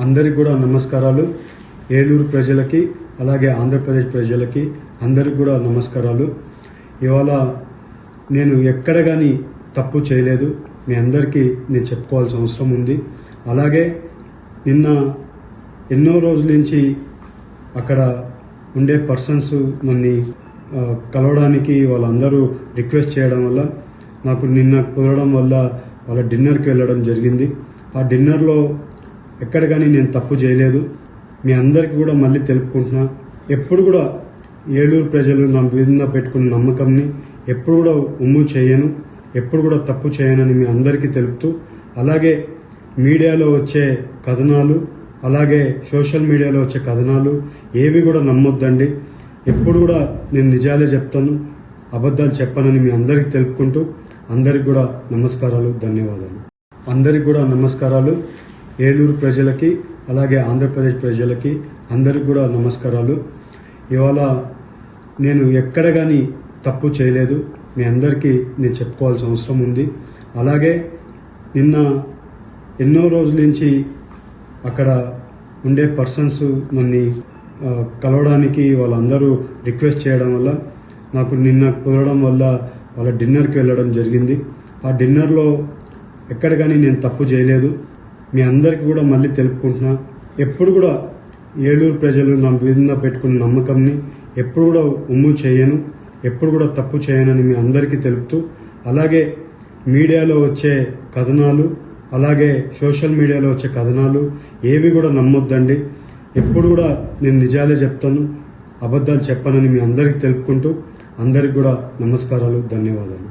అందరికి కూడా నమస్కారాలు. ఏలూరు ప్రజలకి అలాగే ఆంధ్రప్రదేశ్ ప్రజలకి అందరికి కూడా నమస్కారాలు. ఇవాళ నేను ఎక్కడ కానీ తప్పు చేయలేదు. మీ అందరికీ నేను చెప్పుకోవాల్సిన అవసరం ఉంది. అలాగే నిన్న ఎన్నో రోజుల నుంచి అక్కడ ఉండే పర్సన్స్ నన్ను కలవడానికి వాళ్ళందరూ రిక్వెస్ట్ చేయడం వల్ల నాకు నిన్న కుదరడం వల్ల వాళ్ళ డిన్నర్కి వెళ్ళడం జరిగింది. ఆ డిన్నర్లో ఎక్కడ కానీ నేను తప్పు చేయలేదు. మీ అందరికీ కూడా మళ్ళీ తెలుపుకుంటున్నా, ఎప్పుడు కూడా ఏలూరు ప్రజలు నా మీద పెట్టుకున్న నమ్మకంని ఎప్పుడు కూడా ఉమ్ము చేయను, ఎప్పుడు కూడా తప్పు చేయనని మీ అందరికీ తెలుపుతూ, అలాగే మీడియాలో వచ్చే కథనాలు, అలాగే సోషల్ మీడియాలో వచ్చే కథనాలు ఏవి కూడా నమ్మొద్దండి. ఎప్పుడు కూడా నేను నిజాలే చెప్తాను, అబద్ధాలు చెప్పనని మీ అందరికీ తెలుపుకుంటూ అందరికి కూడా నమస్కారాలు, ధన్యవాదాలు. అందరికి కూడా నమస్కారాలు. ఏలూరు ప్రజలకి అలాగే ఆంధ్రప్రదేశ్ ప్రజలకి అందరికి కూడా నమస్కారాలు. ఇవాళ నేను ఎక్కడ కానీ తప్పు చేయలేదు. మీ అందరికీ నేను చెప్పుకోవాల్సిన అవసరం ఉంది. అలాగే నిన్న ఎన్నో రోజుల నుంచి అక్కడ ఉండే పర్సన్స్ నన్ను కలవడానికి వాళ్ళందరూ రిక్వెస్ట్ చేయడం వల్ల నాకు నిన్న కుదరడం వల్ల వాళ్ళ డిన్నర్కి వెళ్ళడం జరిగింది. ఆ డిన్నర్లో ఎక్కడ కానీ నేను తప్పు చేయలేదు. మీ అందరికీ కూడా మళ్ళీ తెలుపుకుంటున్నా, ఎప్పుడు కూడా ఏలూరు ప్రజలు నా మీద పెట్టుకున్న నమ్మకంని ఎప్పుడు కూడా ఉమ్ము చేయను, ఎప్పుడు కూడా తప్పు చేయనని మీ అందరికీ తెలుపుతూ, అలాగే మీడియాలో వచ్చే కథనాలు, అలాగే సోషల్ మీడియాలో వచ్చే కథనాలు ఏవి కూడా నమ్మొద్దండి. ఎప్పుడు కూడా నేను నిజాలే చెప్తాను, అబద్ధాలు చెప్పనని మీ అందరికీ తెలుపుకుంటూ అందరికి కూడా నమస్కారాలు, ధన్యవాదాలు.